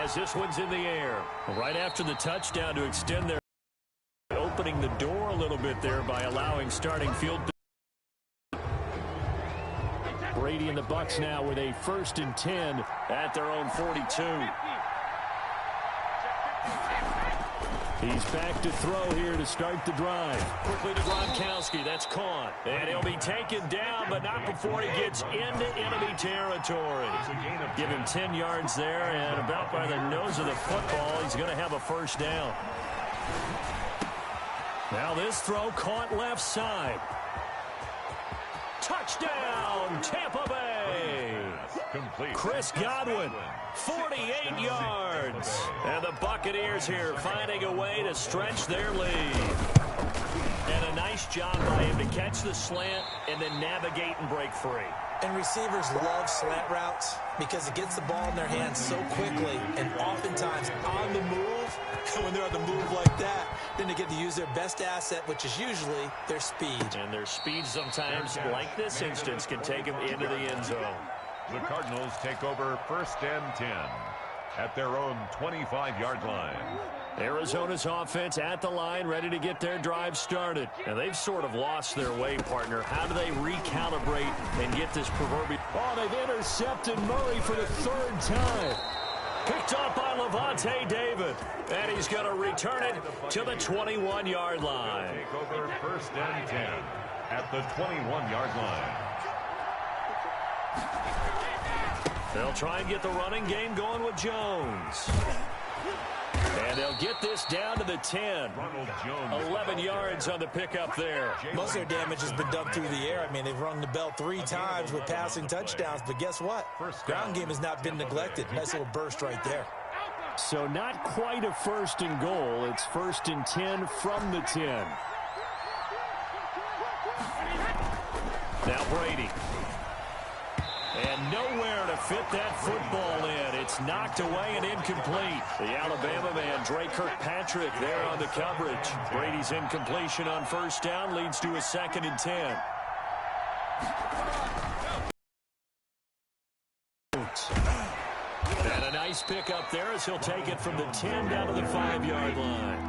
as this one's in the air. Right after the touchdown to extend their opening the door a little bit there by allowing starting field. Brady and the Bucks now with a 1st and 10 at their own 42. He's back to throw here to start the drive. Quickly to Gronkowski. That's caught. And he'll be taken down, but not before he gets into enemy territory. Give him 10 yards there, and about by the nose of the football, he's going to have a 1st down. Now this throw caught left side. Touchdown, Tampa Bay. Chris Godwin, 48 yards. And the Buccaneers here finding a way to stretch their lead. And a nice job by him to catch the slant and then navigate and break free. And receivers love slant routes because it gets the ball in their hands so quickly and oftentimes on the move. And when they're on the move like that, then they get to use their best asset, which is usually their speed. And their speed sometimes, like this instance, can take them into the end zone. The Cardinals take over 1st and 10 at their own 25-yard line. Arizona's offense at the line, ready to get their drive started. And they've sort of lost their way, partner. How do they recalibrate and get this proverbial... Oh, they've intercepted Murray for the 3rd time. Picked up by Levante David. And he's going to return it to the 21-yard line. Take over 1st and 10 at the 21-yard line. They'll try and get the running game going with Jones. And they'll get this down to the 10. 11 yards on the pickup there. Most of their damage has been done through the air. I mean, they've rung the bell 3 times with passing touchdowns. But guess what? Ground game has not been neglected. Nice little burst right there. So not quite a 1st and goal. It's 1st and 10 from the 10. Now Brady. And nowhere to fit that football in. It's knocked away and incomplete. The Alabama man, Dre Kirkpatrick, there on the coverage. Brady's incompletion on 1st down leads to a 2nd and 10. And a nice pickup there as he'll take it from the 10 down to the 5-yard line.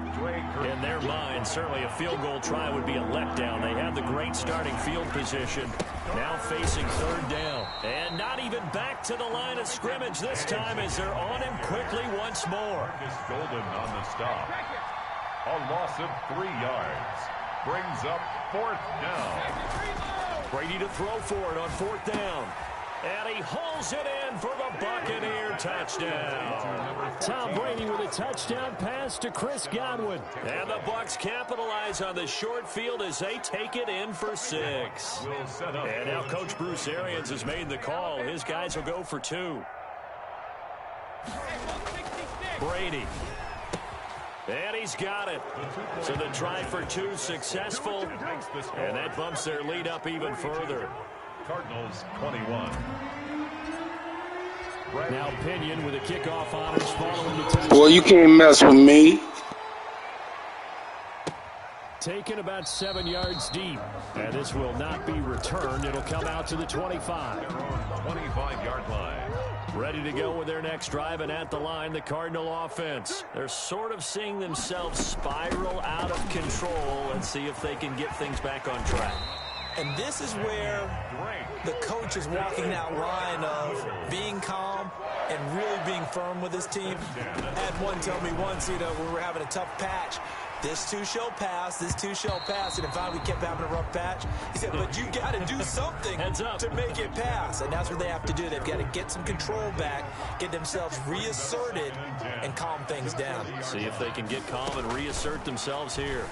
In their mind, certainly a field goal try would be a letdown. They have the great starting field position. Now facing 3rd down. And not even back to the line of scrimmage this time as they're on him quickly once more. Golden on the stop. A loss of 3 yards. Brings up 4th down. Brady to throw for it on 4th down. And he hauls it in for the Buccaneer touchdown. Tom Brady with a touchdown pass to Chris Godwin. And the Bucs capitalize on the short field as they take it in for 6. And now Coach Bruce Arians has made the call. His guys will go for 2. Brady. And he's got it. So the try for 2 successful. And that bumps their lead up even further. Cardinals 21. Now Pinion with a kickoff honors following the touchdown. Boy, you can't mess with me. Taken about 7 yards deep. And this will not be returned. It'll come out to the 25. 25-yard line. Ready to go with their next drive, and at the line, the Cardinal offense. They're sort of seeing themselves spiral out of control and see if they can get things back on track. And this is where the coach is walking that line of being calm and really being firm with his team. I had one tell me once, we were having a tough patch. This too shall pass, this too shall pass. And finally we kept having a rough patch. He said, but you got to do something to make it pass. And that's what they have to do. They've got to get some control back, get themselves reasserted, and calm things down. See if they can get calm and reassert themselves here.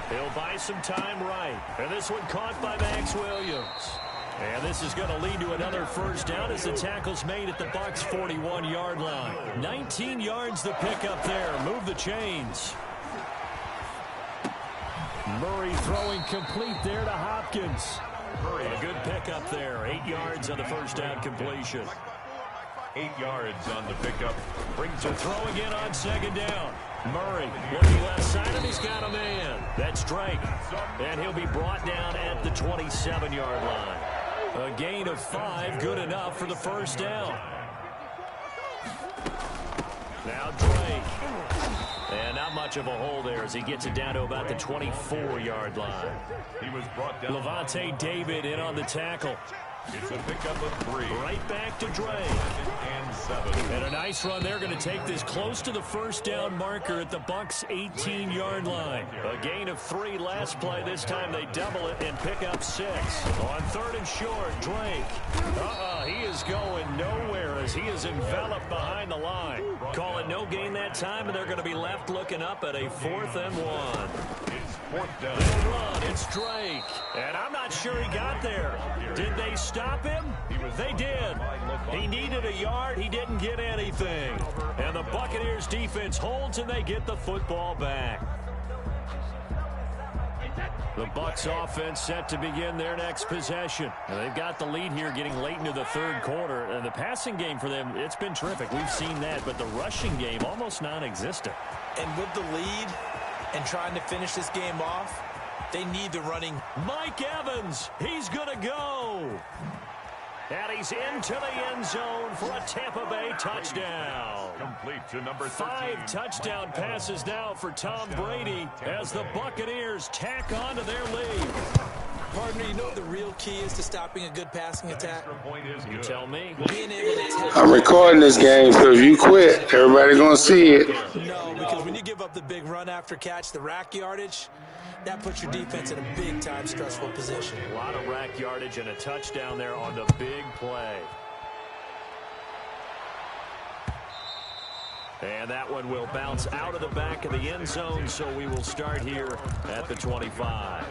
He'll buy some time right. And this one caught by Max Williams. And this is going to lead to another 1st down as the tackle's made at the Bucs' 41-yard line. 19 yards to pick up there. Move the chains. Murray throwing complete there to Hopkins. A good pickup there. 8 yards on the 1st down completion. 8 yards on the pickup. Brings to throw again on 2nd down. Murray looking left side, and he's got a man. That's Drake. And he'll be brought down at the 27-yard line. A gain of 5, good enough for the 1st down. Now Drake. And not much of a hole there as he gets it down to about the 24-yard line. He was brought down. Levante David in on the tackle. It's a pickup of 3. Right back to Drake. And 7. And a nice run. They're going to take this close to the first down marker at the Bucs' 18-yard line. A gain of 3 last play. This time they double it and pick up 6. On 3rd and short, Drake. He is going nowhere as he is enveloped behind the line. Call it no gain that time, and they're going to be left looking up at a 4th and 1. It's 4th down. They'll run. It's Drake. And I'm not sure he got there. Did they stop him? They did. He needed a yard. He didn't get anything. And the Buccaneers defense holds, and they get the football back. The Bucs offense set to begin their next possession. And they've got the lead here getting late into the 3rd quarter. And the passing game for them, it's been terrific. We've seen that. But the rushing game, almost non-existent. And with the lead and trying to finish this game off, they need the running. Mike Evans, he's going to go. And he's into the end zone for a Tampa Bay touchdown. Complete to number 13. 5 touchdown passes now for Tom Brady as the Buccaneers tack on to their lead. Partner, you know what the real key is to stopping a good passing attack? You tell me. Being able to test. I'm recording this game, so if you quit, everybody gonna see it. No, because when you give up the big run after catch, the rack yardage, that puts your defense in a big-time stressful position. A lot of rack yardage and a touchdown there on the big play. And that one will bounce out of the back of the end zone, so we will start here at the 25.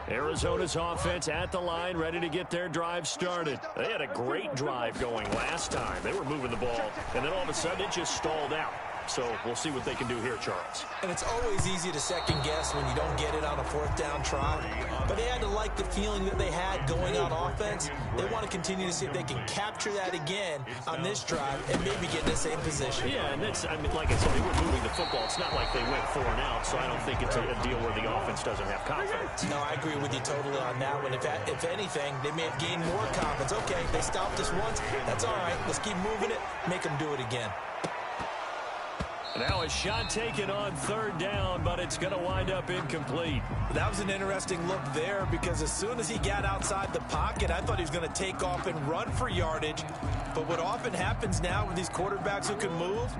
Arizona's offense at the line, ready to get their drive started. They had a great drive going last time. They were moving the ball, and then all of a sudden it just stalled out. So we'll see what they can do here, Charles. And it's always easy to second guess when you don't get it on a 4th down try. But they had to like the feeling that they had going on offense. They want to continue to see if they can capture that again on this drive and maybe get in the same position. Yeah, and that's, I mean, like I said, they were moving the football. It's not like they went 4 and out, so I don't think it's a deal where the offense doesn't have confidence. No, I agree with you totally on that one. If anything, they may have gained more confidence. Okay, they stopped us once. That's all right. Let's keep moving it. Make them do it again. Now a shot taken on 3rd down, but it's going to wind up incomplete. That was an interesting look there because as soon as he got outside the pocket, I thought he was going to take off and run for yardage. But what often happens now with these quarterbacks who can move,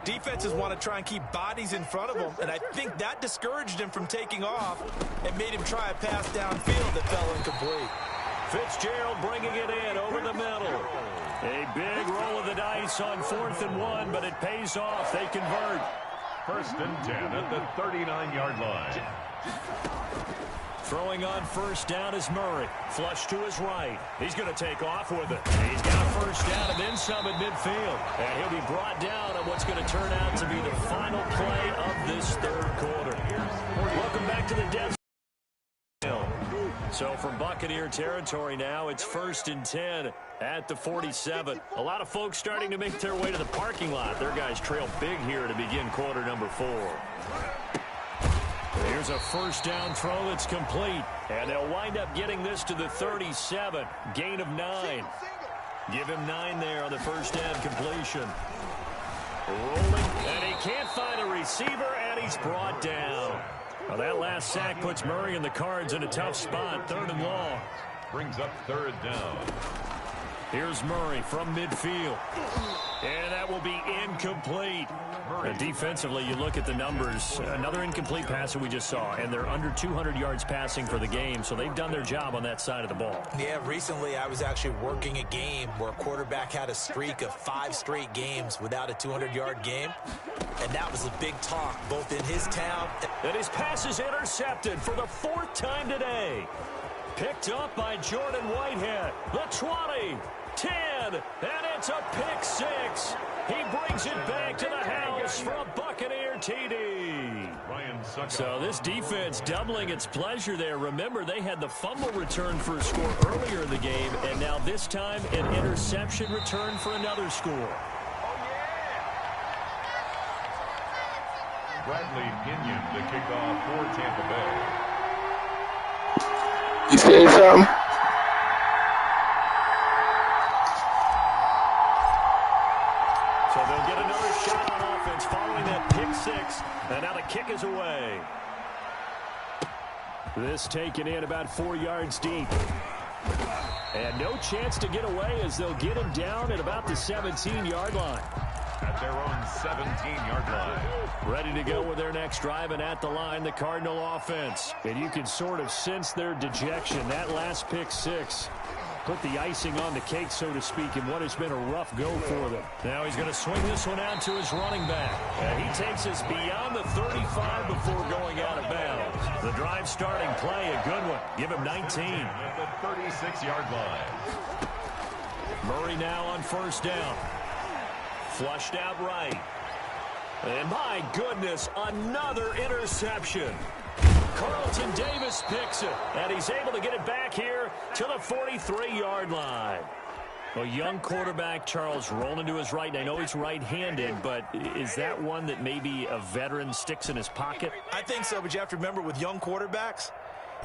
defenses want to try and keep bodies in front of them. And I think that discouraged him from taking off and made him try a pass downfield that fell incomplete. Fitzgerald bringing it in over the middle. A big roll of the dice on 4th and 1, but it pays off. They convert. 1st and 10 at the 39-yard line. Throwing on 1st down is Murray. Flush to his right. He's going to take off with it. He's got a 1st down and then some at midfield. And he'll be brought down on what's going to turn out to be the final play of this 3rd quarter. Welcome back to the Death. So from Buccaneer territory now, it's 1st and 10 at the 47. A lot of folks starting to make their way to the parking lot. Their guys trail big here to begin quarter number 4. Here's a 1st down throw that's complete. And they'll wind up getting this to the 37. Gain of 9. Give him 9 there on the 1st down completion. Rolling, and he can't find a receiver, and he's brought down. Well, that last sack puts Murray and the Cards in a tough spot. 3rd and long. Brings up 3rd down. Here's Murray from midfield. And that will be incomplete. Defensively, you look at the numbers. Another incomplete pass that we just saw, and they're under 200 yards passing for the game, so they've done their job on that side of the ball. Yeah, recently I was actually working a game where a quarterback had a streak of 5 straight games without a 200-yard game, and that was a big talk, both in his town. And his pass is intercepted for the 4th time today. Picked up by Jordan Whitehead. The 20, 10, and it's a pick 6. He brings it back to the house for a Buccaneer TD. So this defense doubling its pleasure there. Remember, they had the fumble return for a score earlier in the game, and now this time an interception return for another score. Bradley Pinion to kick off for Tampa Bay. You saying something? So they'll get another another shot on offense following that pick six. And now the kick is away. This taken in about 4 yards deep. And no chance to get away as they'll get him down at about the 17-yard line. At their own 17-yard line. Ready to go with their next drive, and at the line, the Cardinal offense. And you can sort of sense their dejection. That last pick six put the icing on the cake, so to speak, in what has been a rough go for them. Now he's going to swing this one out to his running back. And he takes us beyond the 35 before going out of bounds. The drive starting play, a good one. Give him 19. At the 36-yard line. Murray now on first down. Flushed out right. And my goodness, another interception. Carlton Davis picks it, and he's able to get it back here to the 43-yard line. A young quarterback, Charles, rolling to his right. I know he's right-handed, but is that one that maybe a veteran sticks in his pocket? I think so, but you have to remember with young quarterbacks,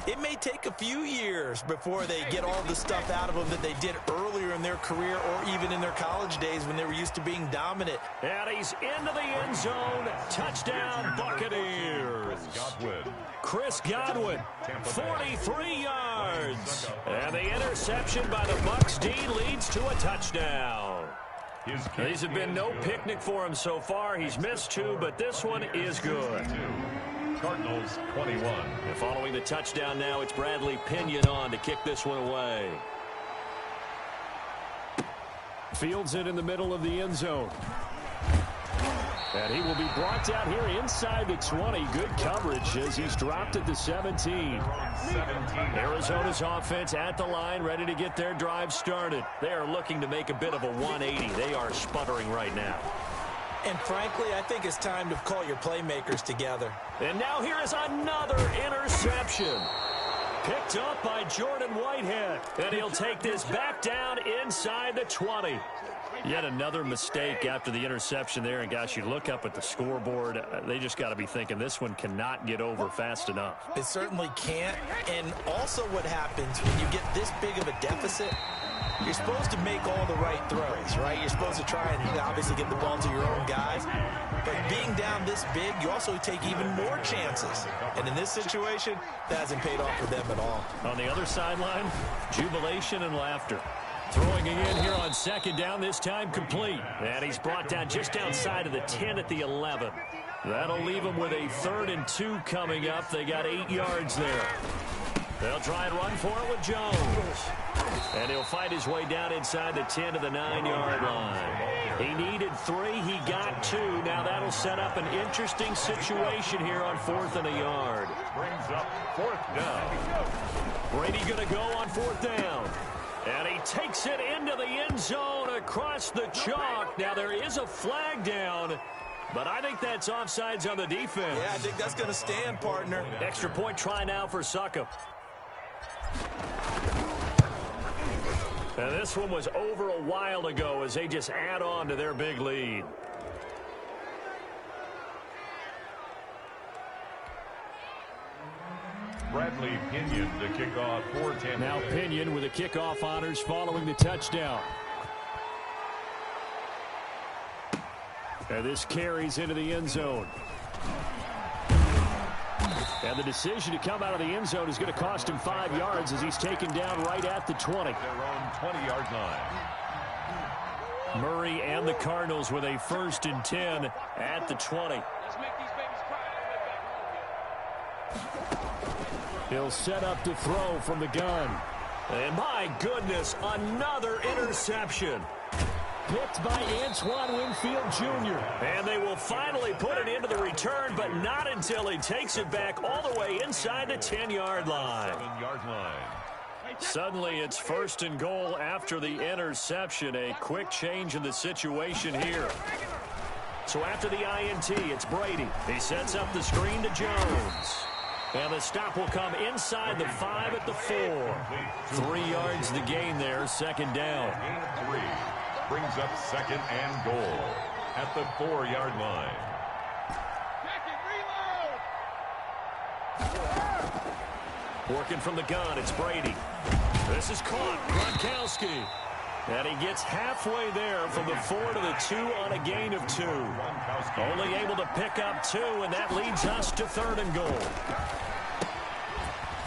it may take a few years before they get all the stuff out of them that they did earlier in their career or even in their college days when they were used to being dominant. And he's into the end zone. Touchdown, Buccaneers. Chris Godwin, 43 yards. And the interception by the Bucs D leads to a touchdown. These have been no picnic for him so far. He's missed two, but this one is good. Cardinals 21. And following the touchdown now, it's Bradley Pinion on to kick this one away. Fields it in the middle of the end zone. And he will be brought down here inside the 20. Good coverage as he's dropped at the 17. Arizona's offense at the line, ready to get their drive started. They are looking to make a bit of a 180. They are sputtering right now. And frankly, I think it's time to call your playmakers together. And now here is another interception. Picked up by Jordan Whitehead. And he'll take this back down inside the 20. Yet another mistake after the interception there. And, gosh, you look up at the scoreboard. They just got to be thinking this one cannot get over fast enough. It certainly can't. And also what happens when you get this big of a deficit, you're supposed to make all the right throws, right? You're supposed to try and obviously get the ball to your own guys. But being down this big, you also take even more chances. And in this situation, that hasn't paid off for them at all. On the other sideline, jubilation and laughter. Throwing it in here on second down, this time complete. And he's brought down just outside of the 10 at the 11. That'll leave him with a 3rd and 2 coming up. They got 8 yards there. They'll try and run for it with Jones. And he'll fight his way down inside the 10 to the 9-yard line. He needed 3. He got 2. Now that'll set up an interesting situation here on 4th and a yard. Brings up 4th down. Brady going to go on 4th down. And he takes it into the end zone across the chalk. Now there is a flag down, but I think that's offsides on the defense. Yeah, I think that's going to stand, partner. Extra point try now for Succop. And this one was over a while ago as they just add on to their big lead. Bradley Pinion to kick off for Tampa. Now Pinion with the kickoff honors following the touchdown. And this carries into the end zone. And the decision to come out of the end zone is going to cost him 5 yards as he's taken down right at the 20. Their own 20-yard line. Murray and the Cardinals with a 1st and 10 at the 20. He'll set up to throw from the gun. And my goodness, another interception. Picked by Antoine Winfield Jr. And they will finally put it into the return, but not until he takes it back all the way inside the 10-yard line. 7-yard line. Suddenly it's 1st and goal after the interception. A quick change in the situation here. So after the INT, it's Brady. He sets up the screen to Jones. And the stop will come inside the 5 at the 4. 3 yards the gain there, 2nd down. Gain of 3. Brings up 2nd and goal at the 4-yard line. Working from the gun, it's Brady. This is caught. Gronkowski. And he gets halfway there from the 4 to the 2 on a gain of 2. Only able to pick up 2, and that leads us to 3rd and goal.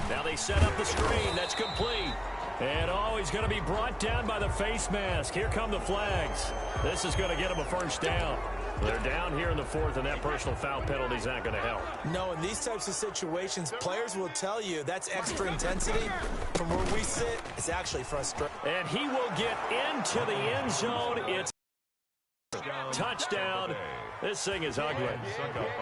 Now they set up the screen. That's complete. And he's going to be brought down by the face mask. Here come the flags. This is going to get him a first down. They're down here in the 4th, and that personal foul penalty is not going to help. No, in these types of situations, players will tell you that's extra intensity. From where we sit, it's actually frustrating. And he will get into the end zone. It's touchdown. This thing is ugly.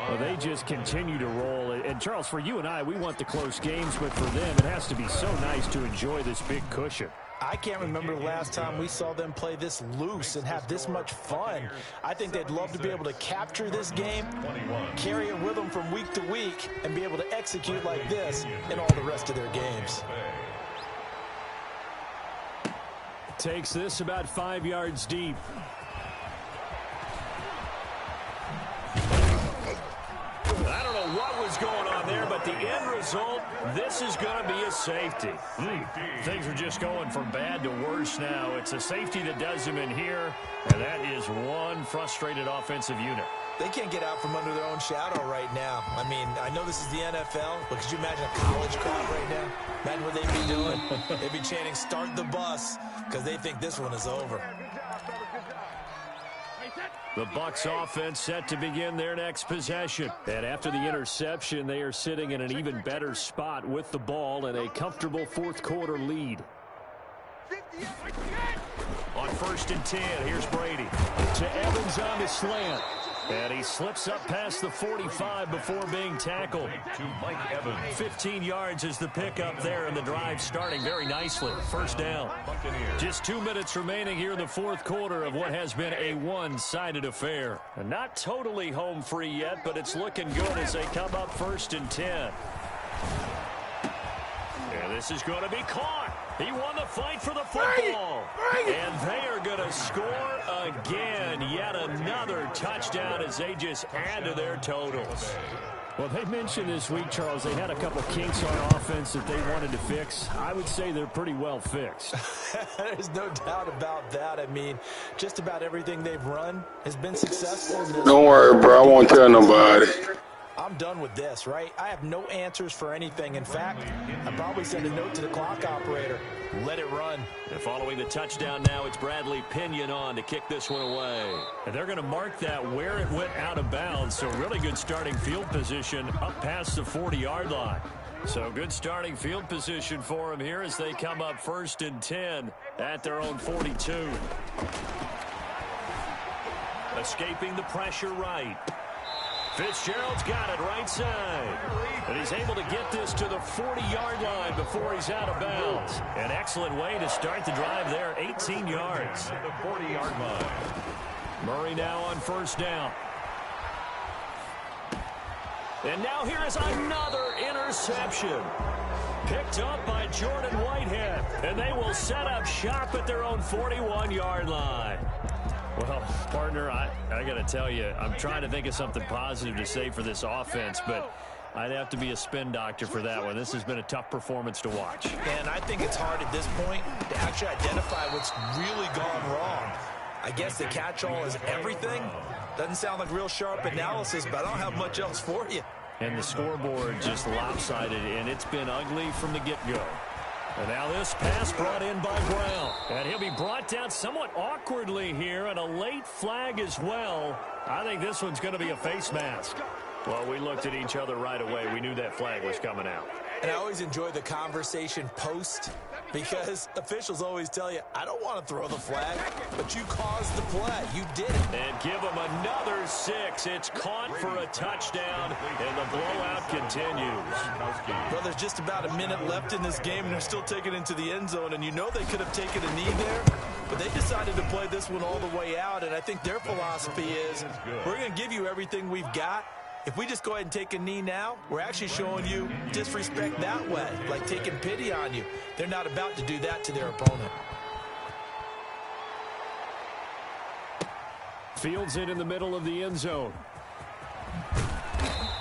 Well, they just continue to roll. And, Charles, for you and I, we want the close games, but for them, it has to be so nice to enjoy this big cushion. I can't remember the last time we saw them play this loose and have this much fun. I think they'd love to be able to capture this game, carry it with them from week to week, and be able to execute like this in all the rest of their games. Takes this about 5 yards deep. I don't know what was going on there, but the end result, this is going to be a safety. Things are just going from bad to worse now. It's a safety that does them in here, and that is one frustrated offensive unit. They can't get out from under their own shadow right now. I mean, I know this is the NFL, but could you imagine a college crowd right now? Imagine what they'd be doing. They'd be chanting, "Start the bus," because they think this one is over. The Bucs offense set to begin their next possession. And after the interception, they are sitting in an even better spot with the ball and a comfortable fourth quarter lead. On 1st and 10, here's Brady. To Evans on the slant. And he slips up past the 45 before being tackled. To Mike Evans. 15 yards is the pickup there, and the drive starting very nicely. First down. Just 2 minutes remaining here in the fourth quarter of what has been a one-sided affair. And not totally home free yet, but it's looking good as they come up 1st and 10. And this is going to be caught. He won the fight for the football. And they are going to score again. Yet another touchdown as they just add to their totals. Well, they mentioned this week, Charles, they had a couple kinks on offense that they wanted to fix. I would say they're pretty well fixed. There's no doubt about that. I mean, just about everything they've run has been successful. Don't worry, bro. I won't tell nobody. I'm done with this, right? I have no answers for anything. In fact, I'd probably send a note to the clock operator. Let it run. And following the touchdown now, it's Bradley Pinion on to kick this one away. And they're going to mark that where it went out of bounds. So really good starting field position up past the 40-yard line. So good starting field position for them here as they come up 1st and 10 at their own 42. Escaping the pressure right. Fitzgerald's got it right side. And he's able to get this to the 40-yard line before he's out of bounds. An excellent way to start the drive there, 18 yards. At the 40-yard line. Murray now on 1st down. And now here is another interception. Picked up by Jordan Whitehead. And they will set up shop at their own 41-yard line. Well, partner, I got to tell you, I'm trying to think of something positive to say for this offense, but I'd have to be a spin doctor for that one. This has been a tough performance to watch. And I think it's hard at this point to actually identify what's really gone wrong. I guess the catch-all is everything. Doesn't sound like real sharp analysis, but I don't have much else for you. And the scoreboard just lopsided, and it's been ugly from the get-go. And now this pass brought in by Brown. And he'll be brought down somewhat awkwardly here, and a late flag as well. I think this one's going to be a face mask. Well, we looked at each other right away. We knew that flag was coming out. And I always enjoy the conversation post because officials always tell you, I don't want to throw the flag, but you caused the play. You did it. And give them another 6. It's caught for a touchdown, and the blowout continues. Well, there's just about a minute left in this game, and they're still taking it into the end zone. And you know they could have taken a knee there, but they decided to play this one all the way out. And I think their philosophy is, we're going to give you everything we've got. If we just go ahead and take a knee now, we're actually showing you disrespect that way, like taking pity on you. They're not about to do that to their opponent. Fields it in the middle of the end zone.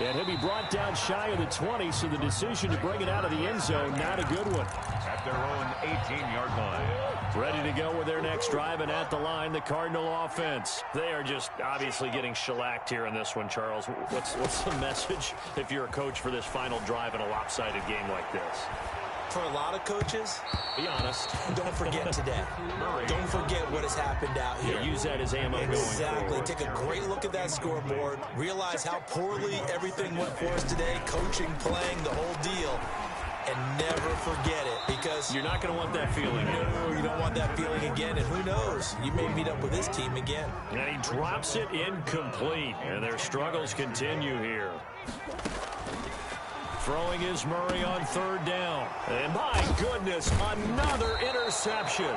And he'll be brought down shy of the 20, so the decision to bring it out of the end zone, not a good one. at their own 18-yard line. Ready to go with their next drive, and at the line, the Cardinal offense. They are just obviously getting shellacked here in this one, Charles. What's the message if you're a coach for this final drive in a lopsided game like this? For a lot of coaches, be honest, don't forget today. Don't forget what has happened out here. Yeah, use that as ammo going forward. Exactly. Take a great look at that scoreboard. Realize how poorly everything went for us today. Coaching, playing, the whole deal. And never forget it, because you're not going to want that feeling. No, you don't want that feeling again. And who knows? You may meet up with this team again. And he drops it incomplete. And their struggles continue here. Throwing is Murray on third down. And my goodness, another interception.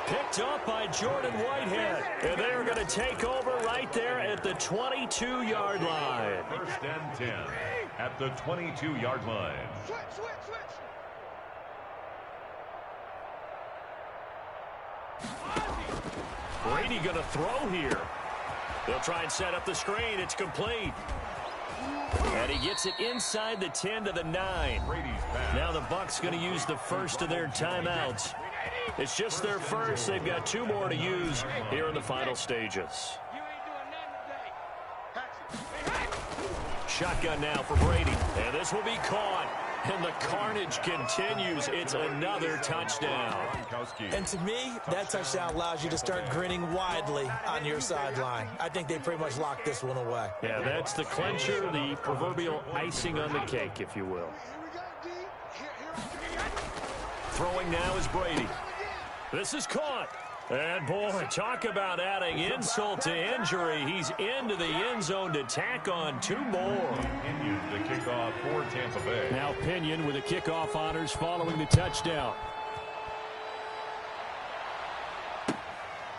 Picked up by Jordan Whitehead. And they are going to take over right there at the 22-yard line. First and 10 at the 22-yard line. Brady going to throw here. They'll try and set up the screen. It's complete. And he gets it inside the 10 to the 9. Now the Bucs going to use the first of their timeouts. It's just their first. They've got 2 more to use here in the final stages. Shotgun now for Brady. And this will be caught. And the carnage continues. It's another touchdown. And to me, that touchdown allows you to start grinning widely on your sideline. I think they pretty much locked this one away. Yeah, that's the clincher, the proverbial icing on the cake, if you will. Throwing now is Brady. This is caught. And, boy, talk about adding insult to injury. He's into the end zone to tack on 2 more. Pinion the kickoff for Tampa Bay. Now Pinion with the kickoff honors following the touchdown.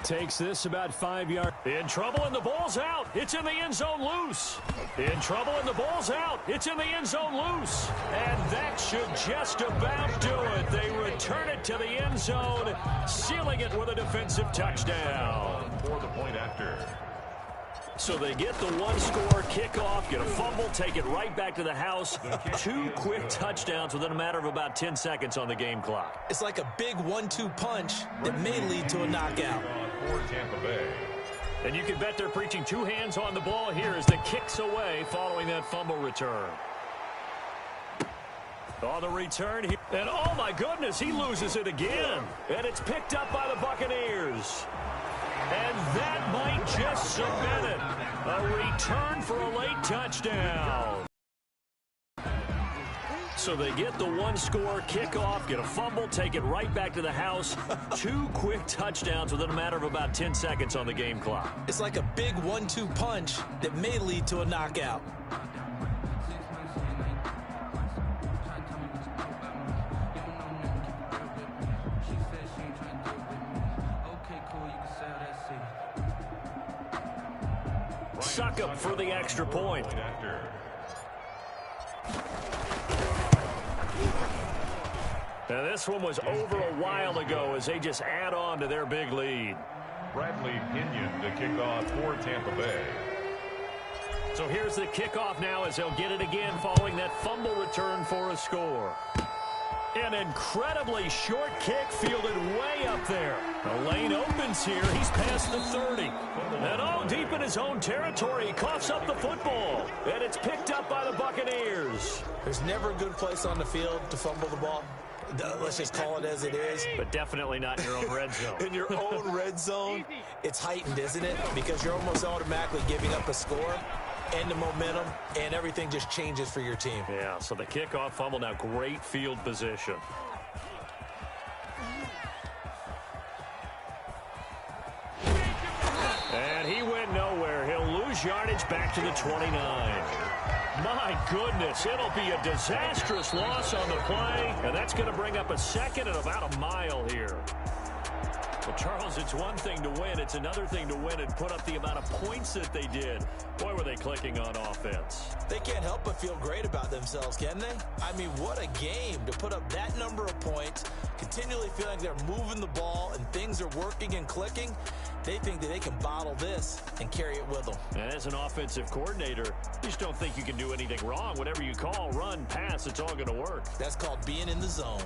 Takes this about 5 yards. In trouble, and the ball's out. It's in the end zone loose. In trouble, and the ball's out. It's in the end zone loose. And that should just about do it. They return it to the end zone, sealing it with a defensive touchdown. For the point after. So they get the 1-score kickoff, get a fumble, take it right back to the house. 2 quick touchdowns within a matter of about 10 seconds on the game clock. It's like a big 1-2 punch that may lead to a knockout. For Tampa Bay. And you can bet they're preaching 2 hands on the ball here as the kick's away following that fumble return. On the return, and oh my goodness, he loses it again. And it's picked up by the Buccaneers. And that might just cement it. A return for a late touchdown. So they get the 1-score kickoff, get a fumble, take it right back to the house. 2 quick touchdowns within a matter of about 10 seconds on the game clock. It's like a big 1-2 punch that may lead to a knockout. Suck up for the extra point. Now this one was over a while ago as they just add on to their big lead. Bradley Pinion to kick off for Tampa Bay. So here's the kickoff now as they'll get it again following that fumble return for a score. An incredibly short kick fielded way up there. The lane opens here. He's past the 30. And oh, deep in his own territory, he coughs up the football. And it's picked up by the Buccaneers. There's never a good place on the field to fumble the ball. Let's just call it as it is. But definitely not in your own red zone. In your own red zone, it's heightened, isn't it? Because you're almost automatically giving up a score and the momentum, and everything just changes for your team. Yeah, so the kickoff fumble, now great field position. And he went nowhere. He'll lose yardage back to the 29. My goodness, it'll be a disastrous loss on the play, and that's going to bring up a second and about a mile here. Well, Charles, it's one thing to win. It's another thing to win and put up the amount of points that they did. Boy, were they clicking on offense. They can't help but feel great about themselves, can they? I mean, what a game to put up that number of points, continually feeling like they're moving the ball and things are working and clicking. They think that they can bottle this and carry it with them. And as an offensive coordinator, you just don't think you can do anything wrong. Whatever you call, run, pass, it's all going to work. That's called being in the zone.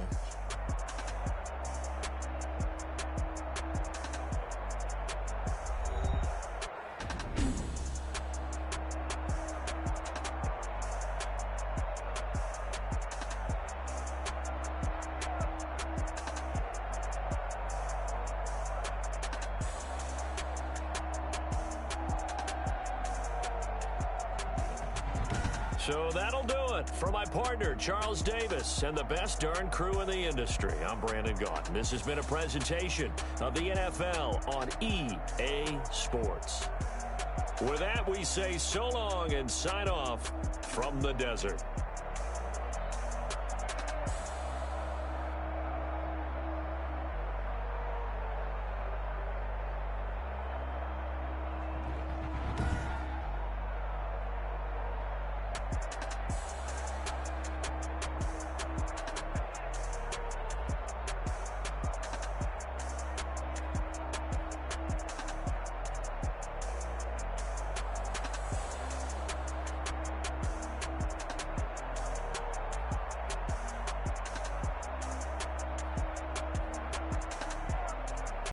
So that'll do it. For my partner, Charles Davis, and the best darn crew in the industry, I'm Brandon Gaudin. This has been a presentation of the NFL on EA Sports. With that, we say so long and sign off from the desert.